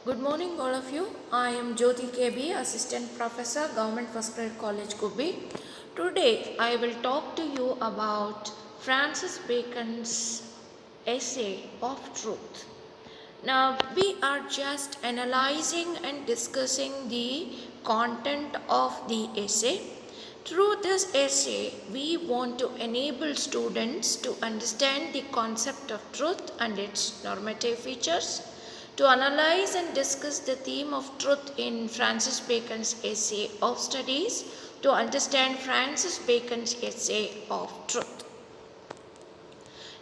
Good morning, all of you. I am Jyoti KB, Assistant Professor, Government First Grade College, Gubbi. Today, I will talk to you about Francis Bacon's essay of truth. Now, we are just analyzing and discussing the content of the essay. Through this essay, we want to enable students to understand the concept of truth and its normative features, to analyze and discuss the theme of truth in Francis Bacon's essay of studies, to understand Francis Bacon's essay of truth.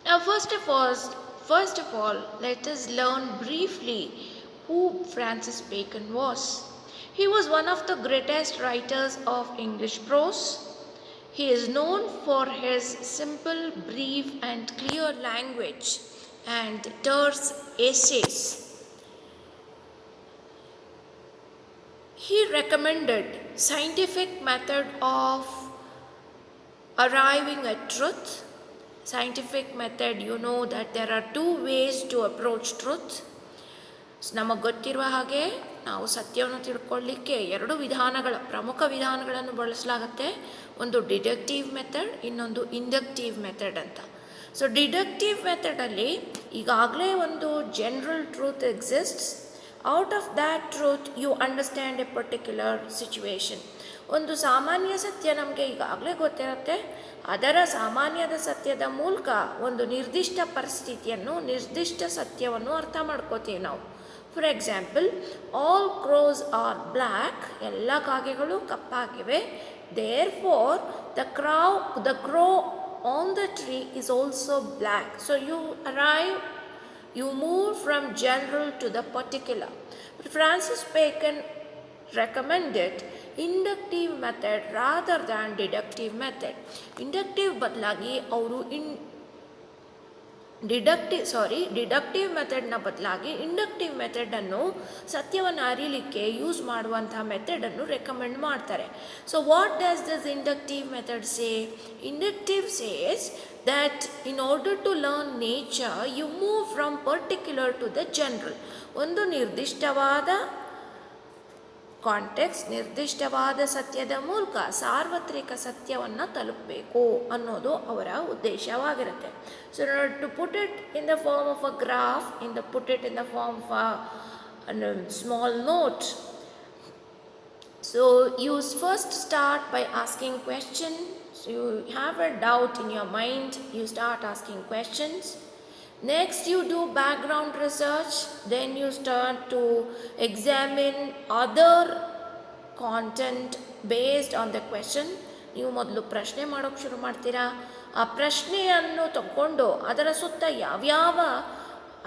Now, first of all, let us learn briefly who Francis Bacon was. He was one of the greatest writers of English prose. He is known for his simple, brief, and clear language and terse essays. He recommended scientific method of arriving at truth. Scientific method, you know that there are two ways to approach truth. ನಮಗೆ ಗೊತ್ತಿರುವ ಹಾಗೆ ನಾವು ಸತ್ಯವನ್ನು ತಿಳ್ಕೊಳ್ಳಿಕ್ಕೆ ಎರಡು ಪ್ರಮುಖ ವಿಧಾನಗಳನ್ನು ಬಳಸಲಾಗುತ್ತೆ. ಒಂದು ಡಿಡಕ್ಟಿವ್ ಮೆಥಡ್, ಇನ್ನೊಂದು ಇಂಡಕ್ಟಿವ್ ಮೆಥಡ್ ಅಂತ. ಸೊ ಡಿಡಕ್ಟಿವ್ ಮೆಥಡಲ್ಲಿ ಈಗಾಗಲೇ ಒಂದು general truth exists. Out of that truth you understand a particular situation. ಒಂದು ಸಾಮಾನ್ಯ ಸತ್ಯ ನಮಗೆ ಈಗಾಗಲೇ ಗೊತ್ತಿರುತ್ತೆ. ಅದರ ಸಾಮಾನ್ಯದ ಸತ್ಯದ ಮೂಲಕ ಒಂದು ನಿರ್ದಿಷ್ಟ ಪರಿಸ್ಥಿತಿಯನ್ನು, ನಿರ್ದಿಷ್ಟ ಸತ್ಯವನ್ನು ಅರ್ಥ ಮಾಡ್ಕೋತೀವಿ ನಾವು. For example, all crows are black, ಎಲ್ಲ ಕಾಗೆಗಳು ಕಪ್ಪಾಗಿವೆ. Therefore the crow on the tree is also black. So you move from general to the particular. But Francis Bacon recommended inductive method rather than deductive method. Inductive ಬದಲಾಗಿ ಅವರು deductive ಮೆಥಡ್ನ ಬದಲಾಗಿ inductive ಮೆಥಡನ್ನು ಸತ್ಯವನ್ನು ಅರಿಯಲಿಕ್ಕೆ use ಮಾಡುವಂಥ ಮೆಥಡನ್ನು recommend ಮಾಡ್ತಾರೆ. So what does this inductive method say? Inductive says that in order to learn nature, you move from particular to the general. ಒಂದು ನಿರ್ದಿಷ್ಟವಾದ context, ನಿರ್ದಿಷ್ಟವಾದ ಸತ್ಯದ ಮೂಲಕ ಸಾರ್ವತ್ರಿಕ ಸತ್ಯವನ್ನು ತಲುಪಬೇಕು ಅನ್ನೋದು ಅವರ ಉದ್ದೇಶವಾಗಿರುತ್ತೆ. So to put it in the form of a graph, put it in the form of a small note. So you first start by asking questions. So you have a doubt in your mind, you start asking questions. Next you do background research, then you start to examine other content based on the question. ನೀವು ಮೊದಲು ಪ್ರಶ್ನೆ ಮಾಡೋಕ್ಕೆ ಶುರು ಮಾಡ್ತೀರಾ. ಆ ಪ್ರಶ್ನೆಯನ್ನು ತಗೊಂಡು ಅದರ ಸುತ್ತ ಯಾವ್ಯಾವ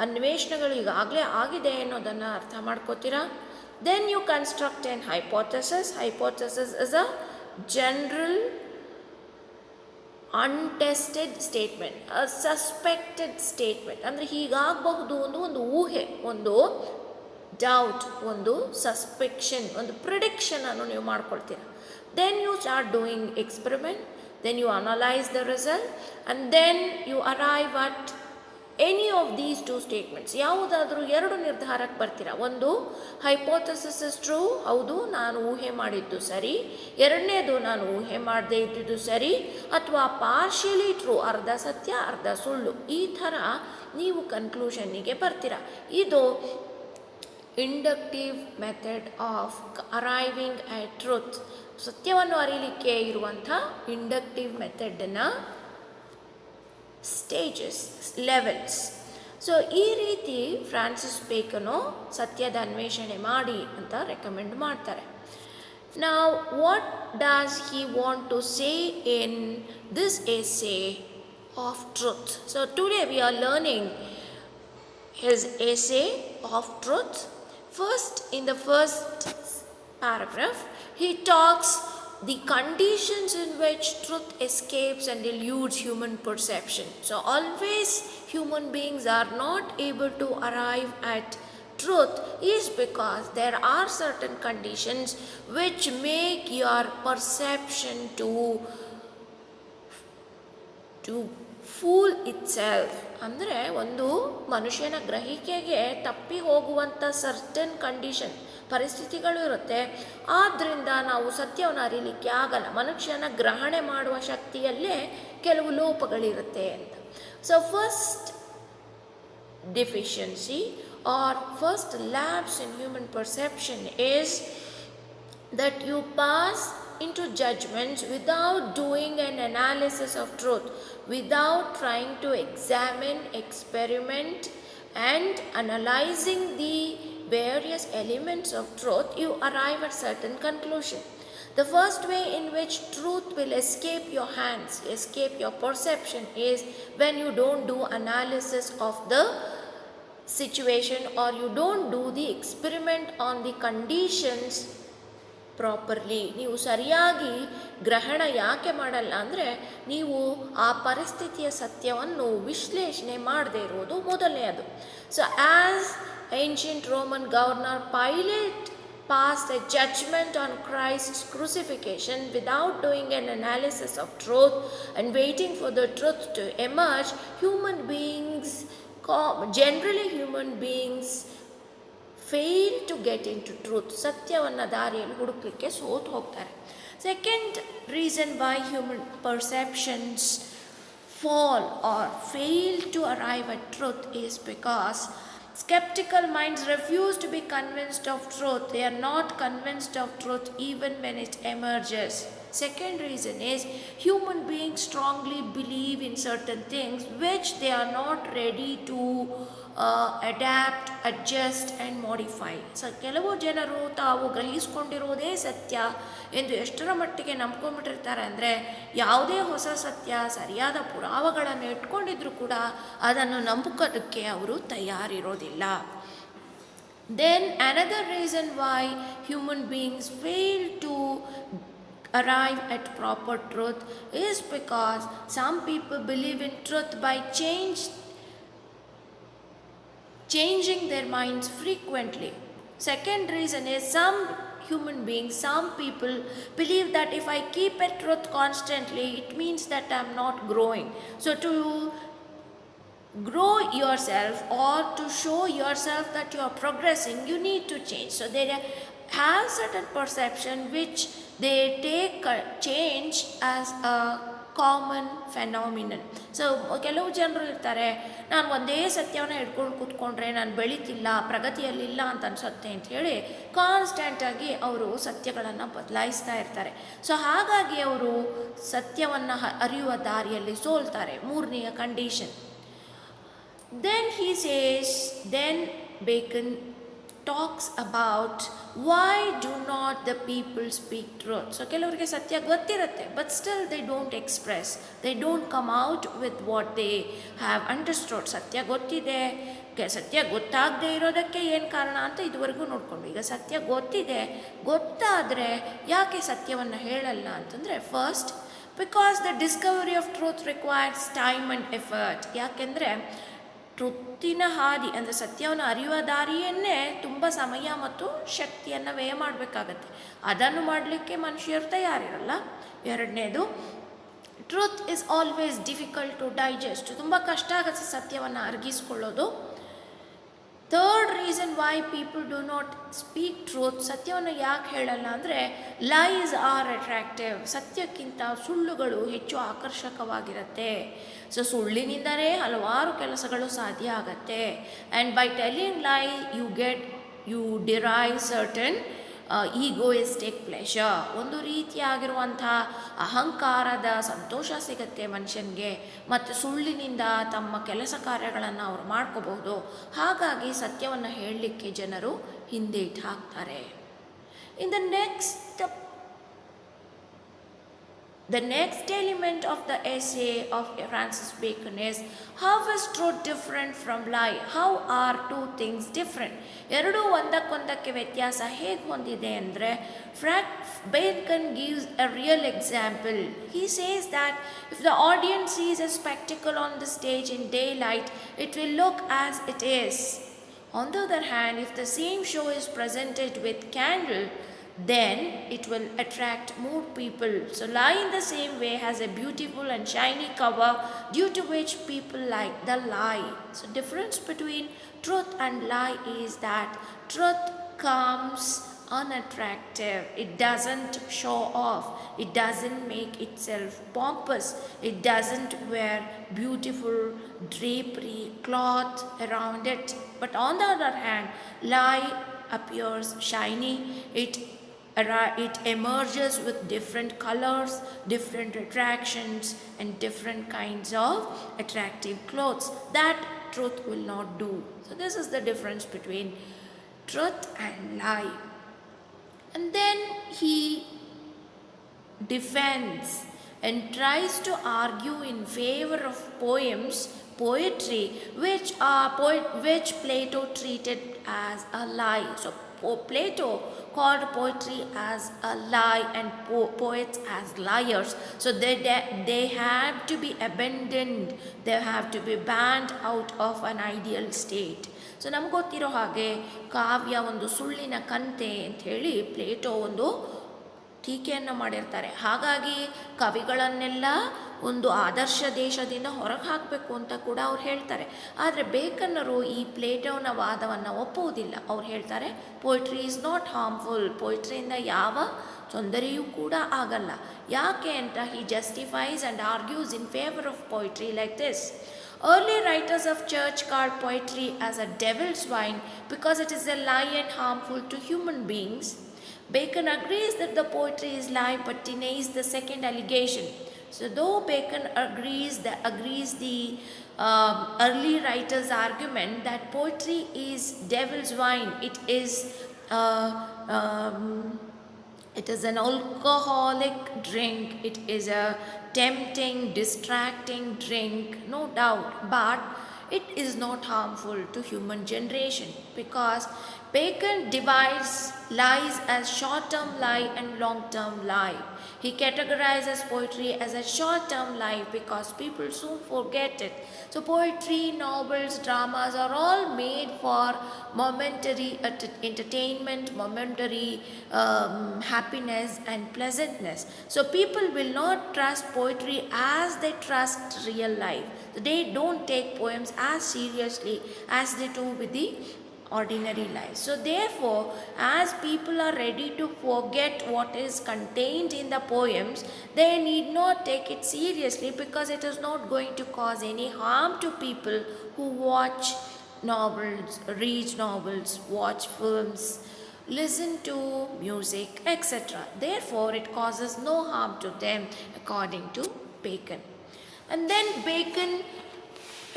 ಅನ್ವೇಷಣೆಗಳು ಈಗಾಗಲೇ ಆಗಿದೆ ಅನ್ನೋದನ್ನು ಅರ್ಥ ಮಾಡ್ಕೋತೀರಾ. Then you construct an hypothesis. Hypothesis is a general untested statement, a suspected statement. ಅಂದರೆ ಹೀಗಾಗಬಹುದು ಒಂದು ಊಹೆ, ಒಂದು ಡೌಟ್, ಒಂದು ಸಸ್ಪೆಕ್ಷನ್, ಒಂದು ಪ್ರಿಡಿಕ್ಷನ್ ಅನ್ನು ನೀವು ಮಾಡ್ಕೊಳ್ತೀರ. Then you start doing experiment, then you analyze the result, and then you arrive at any of these two statements. ಯಾವುದಾದ್ರೂ ಎರಡು ನಿರ್ಧಾರಕ್ಕೆ ಬರ್ತೀರಾ. ಒಂದು, ಹೈಪೋಥೆಸಿಸ್ ಇಸ್ ಟ್ರೂ, ಹೌದು ನಾನು ಊಹೆ ಮಾಡಿದ್ದು ಸರಿ. ಎರಡನೇದು, ನಾನು ಊಹೆ ಮಾಡದೇ ಇದ್ದಿದ್ದು ಸರಿ. ಅಥವಾ ಪಾರ್ಷಿಯಲಿ ಟ್ರೂ, ಅರ್ಧ ಸತ್ಯ ಅರ್ಧ ಸುಳ್ಳು. ಈ ಥರ ನೀವು ಕನ್ಕ್ಲೂಷನ್ನಿಗೆ ಬರ್ತೀರಾ. ಇದು inductive method of arriving at truth. ಸತ್ಯವನ್ನು ಅರಿಯಲಿಕ್ಕೆ ಇರುವಂಥ ಇಂಡಕ್ಟಿವ್ ಮೆಥಡನ್ನು ಸ್ಟೇಜಸ್, ಲೆವೆಲ್ಸ್. ಸೊ ಈ ರೀತಿ ಫ್ರಾನ್ಸಿಸ್ ಬೇಕನು ಸತ್ಯದ ಅನ್ವೇಷಣೆ ಮಾಡಿ ಅಂತ ರೆಕಮೆಂಡ್ ಮಾಡ್ತಾರೆ. Now what does he want to say in this essay of truth? So today we are learning his essay of truth. First, in the first paragraph, he talks the conditions in which truth escapes and eludes human perception. So always human beings are not able to arrive at truth is because there are certain conditions which make your perception to fool itself. ಅಂದರೆ ಒಂದು ಮನುಷ್ಯನ ಗ್ರಹಿಕೆಗೆ ತಪ್ಪಿ ಹೋಗುವಂಥ certain condition ಪರಿಸ್ಥಿತಿಗಳು ಇರುತ್ತೆ. ಆದ್ದರಿಂದ ನಾವು ಸತ್ಯವನ್ನು ಅರಿಲಿಕ್ಕೆ ಆಗಲ್ಲ. ಮನುಷ್ಯನ ಗ್ರಹಣೆ ಮಾಡುವ ಶಕ್ತಿಯಲ್ಲೇ ಕೆಲವು ಲೋಪಗಳಿರುತ್ತೆ ಅಂತ. So first deficiency or first lapse in human perception is that you pass into judgments without doing an analysis of truth, without trying to examine, experiment and analyzing the various elements of truth. You arrive at certain conclusion. The first way in which truth will escape your hands, escape your perception, is when you don't do analysis of the situation or you don't do the experiment on the conditions properly. ನೀವು ಸರಿಯಾಗಿ ಗ್ರಹಣ ಯಾಕೆ ಮಾಡಲ್ಲ ಅಂದರೆ ನೀವು ಆ ಪರಿಸ್ಥಿತಿಯ ಸತ್ಯವನ್ನು ವಿಶ್ಲೇಷಣೆ ಮಾಡದೇ ಇರೋದು ಮೊದಲನೆಯದು. So as ancient Roman governor Pilot passed a judgment on Christ's crucifixion without doing an analysis of truth and waiting for the truth to emerge, generally human beings fail to get into truth. ಸತ್ಯವನ್ನು ದಾರಿಯಲ್ಲಿ ಹುಡುಕಲಿಕ್ಕೆ ಸೋತು ಹೋಗ್ತಾರೆ. Second reason why human perceptions fall or fail to arrive at truth is because skeptical minds refuse to be convinced of truth. They are not convinced of truth even when it emerges. Second reason is human beings strongly believe in certain things which they are not ready to adapt, adjust and modify. So ಕೆಲವು ಜನರು ತಾವು ಗ್ರಹಿಸ್ಕೊಂಡಿರುವುದೇ ಸತ್ಯ ಎಂದು ಎಷ್ಟರ ಮಟ್ಟಿಗೆ ನಂಬ್ಕೊಂಡ್ಬಿಟ್ಟಿರ್ತಾರೆ ಅಂದರೆ ಯಾವುದೇ ಹೊಸ ಸತ್ಯ ಸರಿಯಾದ ಪುರಾವೆಗಳನ್ನು ಇಟ್ಕೊಂಡಿದ್ರು ಕೂಡ ಅದನ್ನು ನಂಬುಕೋದಕ್ಕೆ ಅವರು ತಯಾರಿರೋದಿಲ್ಲ. Then another reason why human beings fail to arrive at proper truth is because some people believe in truth by changing their minds frequently. Second reason is some people believe that if I keep a truth constantly, it means that I'm not growing. So to grow yourself or to show yourself that you are progressing, you need to change. So they have certain perception which they take change as a common phenomenon. So ಕೆಲವು ಜನರು ಇರ್ತಾರೆ, ನಾನು ಒಂದೇ ಸತ್ಯವನ್ನು ಹಿಡ್ಕೊಂಡು ಕೂತ್ಕೊಂಡ್ರೆ ನಾನು ಬೆಳೀತಿಲ್ಲ, ಪ್ರಗತಿಯಲ್ಲಿಲ್ಲ ಅಂತ ಅನ್ಸುತ್ತೆ ಅಂತ ಹೇಳಿ ಕಾನ್ಸ್ಟೆಂಟಾಗಿ ಅವರು ಸತ್ಯಗಳನ್ನು ಬದಲಾಯಿಸ್ತಾ ಇರ್ತಾರೆ. ಸೊ ಹಾಗಾಗಿ ಅವರು ಸತ್ಯವನ್ನು ಅರಿಯುವ ದಾರಿಯಲ್ಲಿ ಸೋಲ್ತಾರೆ. ಮೂರನೆಯ condition. Then Bacon talks about why do not the people speak truth. So ಕೆಲವರಿಗೆ ಸತ್ಯ ಗೊತ್ತಿರುತ್ತೆ, but still they don't express, they don't come out with what they have understood. ಸತ್ಯ ಗೊತ್ತಿದೆ, ಸತ್ಯ ಗೊತ್ತಾಗದೇ ಇರೋದಕ್ಕೆ ಏನು ಕಾರಣ ಅಂತ ಇದುವರೆಗೂ ನೋಡ್ಕೊಂಡು, ಈಗ ಸತ್ಯ ಗೊತ್ತಾದರೆ ಯಾಕೆ ಸತ್ಯವನ್ನು ಹೇಳಲ್ಲ ಅಂತಂದರೆ, first because the Discovery of truth requires time and effort. ಯಾಕೆಂದರೆ ಟ್ರುತ್ತಿನ ಹಾದಿ ಅಂದರೆ ಸತ್ಯವನ್ನು ಅರಿಯುವ ದಾರಿಯನ್ನೇ ತುಂಬ ಸಮಯ ಮತ್ತು ಶಕ್ತಿಯನ್ನು ವ್ಯಯ ಮಾಡಬೇಕಾಗತ್ತೆ. ಅದನ್ನು ಮಾಡಲಿಕ್ಕೆ ಮನುಷ್ಯರು ತಯಾರಿರಲ್ಲ. ಎರಡನೇದು, truth is always difficult to digest. ತುಂಬ ಕಷ್ಟ ಆಗುತ್ತೆ ಸತ್ಯವನ್ನು ಅರಗಿಸ್ಕೊಳ್ಳೋದು. Third reason why people do not speak truth, ಸತ್ಯವನ್ನು ಯಾಕೆ ಹೇಳಲ್ಲ ಅಂದರೆ, ಲೈಸ್ ಆರ್ ಅಟ್ರಾಕ್ಟಿವ್. ಸತ್ಯಕ್ಕಿಂತ ಸುಳ್ಳುಗಳು ಹೆಚ್ಚು ಆಕರ್ಷಕವಾಗಿರುತ್ತೆ. ಸೊ ಸುಳ್ಳಿನಿಂದಲೇ ಹಲವಾರು ಕೆಲಸಗಳು ಸಾಧ್ಯ ಆಗತ್ತೆ. And by telling lie you derive certain egoistic pleasure. ಒಂದು ರೀತಿಯಾಗಿರುವಂಥ ಅಹಂಕಾರದ ಸಂತೋಷ ಸಿಗುತ್ತೆ ಮನುಷ್ಯನಿಗೆ, ಮತ್ತು ಸುಳ್ಳಿನಿಂದ ತಮ್ಮ ಕೆಲಸ ಕಾರ್ಯಗಳನ್ನು ಅವರು ಮಾಡ್ಕೋಬಹುದು. ಹಾಗಾಗಿ ಸತ್ಯವನ್ನು ಹೇಳಲಿಕ್ಕೆ ಜನರು ಹಿಂದೆ ಇಟ್ಟು ಹಾಕ್ತಾರೆ. The next element of the essay of Francis Bacon is, how is truth different from lie? How are two things different? ಎರಡೂ ಒಂದಕ್ಕೊಂದಕ್ಕೆ ವ್ಯತ್ಯಾಸ ಹೇಗೆ ಹೊಂದಿದೆ ಅಂದರೆ, Bacon gives a real example. He says that if the audience sees a spectacle on the stage in daylight, it will look as it is. On the other hand, if the same show is presented with candle, then it will attract more people. So lie in the same way has a beautiful and shiny cover due to which people like the lie. So difference between truth and lie is that truth comes unattractive. It doesn't show off. It doesn't make itself pompous. It doesn't wear beautiful drapery cloth around it. But on the other hand, lie appears shiny. It emerges with different colors, different attractions, and different kinds of attractive clothes that truth will not do. So this is the difference between truth and lie. And then he defends and tries to argue in favor of poetry, which Plato treated as a lie. So Plato called poetry as a lie and poets as liars. So they have to be abandoned. They have to be banned out of an ideal state. So ನಮ್ಗೆ ಗೊತ್ತಿರೋ ಹಾಗೆ ಕಾವ್ಯ ಒಂದು ಸುಳ್ಳಿನ ಕಂತೆ ಅಂಥೇಳಿ Plato ಒಂದು ಟೀಕೆಯನ್ನು ಮಾಡಿರ್ತಾರೆ. ಹಾಗಾಗಿ ಕವಿಗಳನ್ನೆಲ್ಲ ಒಂದು ಆದರ್ಶ ದೇಶದಿಂದ ಹೊರಗೆ ಹಾಕಬೇಕು ಅಂತ ಕೂಡ ಅವ್ರು ಹೇಳ್ತಾರೆ. ಆದರೆ ಬೇಕನ್ನರು ಈ ಪ್ಲೇಟೋನ ವಾದವನ್ನು ಒಪ್ಪುವುದಿಲ್ಲ. ಅವ್ರು ಹೇಳ್ತಾರೆ ಪೋಯಿಟ್ರಿ ಈಸ್ ನಾಟ್ ಹಾರ್ಮ್ಫುಲ್, ಪೋಯಿಟ್ರಿಯಿಂದ ಯಾವ ತೊಂದರೆಯೂ ಕೂಡ ಆಗಲ್ಲ. ಯಾಕೆ ಅಂತ he justifies and argues in favour of poetry like this. Early writers of church called poetry as a devil's wine because it is a lie and harmful to human beings. Bacon agrees that the poetry is lie but denies the second allegation. So though Bacon agrees the early writers' argument that poetry is devil's wine, it is an alcoholic drink, it is a tempting, distracting drink, no doubt, but it is not harmful to human generation because Bacon divides lies as short-term lie and long-term lie. He categorizes poetry as a short-term lie because people soon forget it. So poetry, novels, dramas are all made for momentary entertainment, momentary happiness and pleasantness. So people will not trust poetry as they trust real life. They don't take poems as seriously as they do with the ordinary life. So therefore, as people are ready to forget what is contained in the poems, they need not take it seriously because it is not going to cause any harm to people who watch novels, read novels, watch films, listen to music, etc. Therefore, it causes no harm to them according to Bacon. And then Bacon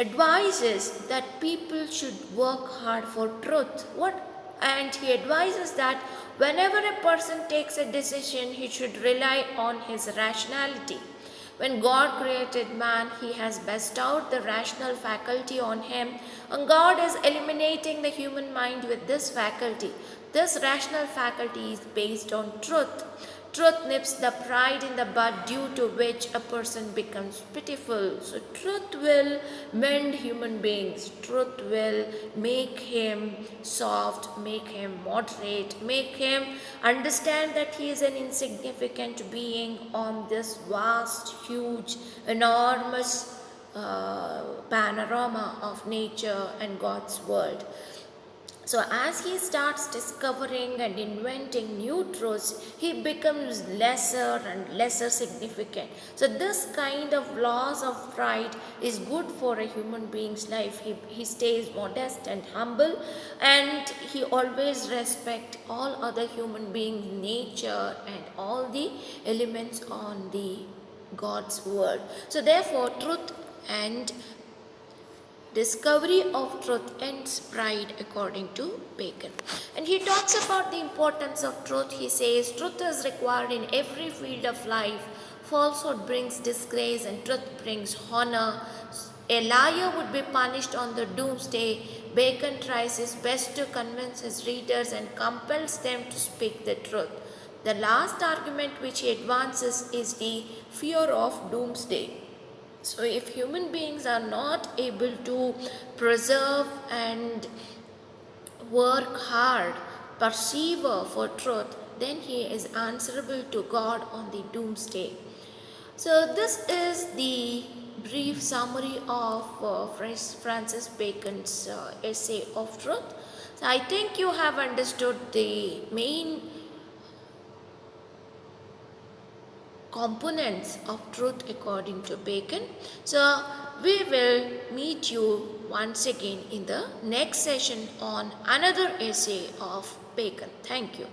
advises that people should work hard for truth. And he advises that whenever a person takes a decision, he should rely on his rationality. When God created man, he has bestowed the rational faculty on him, and God is eliminating the human mind with this faculty. This rational faculty is based on truth. Truth nips the pride in the bud due to which a person becomes pitiful. So truth will mend human beings. Truth will make him soft, make him moderate, make him understand that he is an insignificant being on this vast, huge, enormous panorama of nature and God's world. So as he starts discovering and inventing new truths, he becomes lesser and lesser significant. So this kind of loss of pride is good for a human being's life. He stays modest and humble, and he always respects all other human beings' nature and all the elements on the God's word. So therefore, truth and discovery of truth ends pride according to Bacon. And he talks about the importance of truth. He says truth is required in every field of life. Falsehood brings disgrace and truth brings honor. A liar would be punished on the doomsday. Bacon tries his best to convince his readers and compels them to speak the truth. The last argument which he advances is the fear of doomsday. So if human beings are not able to preserve and work hard, persevere for truth, then he is answerable to God on the doomsday. So this is the brief summary of Francis Bacon's essay of truth. So I think you have understood the main components of truth according to Bacon. So we will meet you once again in the next session on another essay of Bacon. Thank you.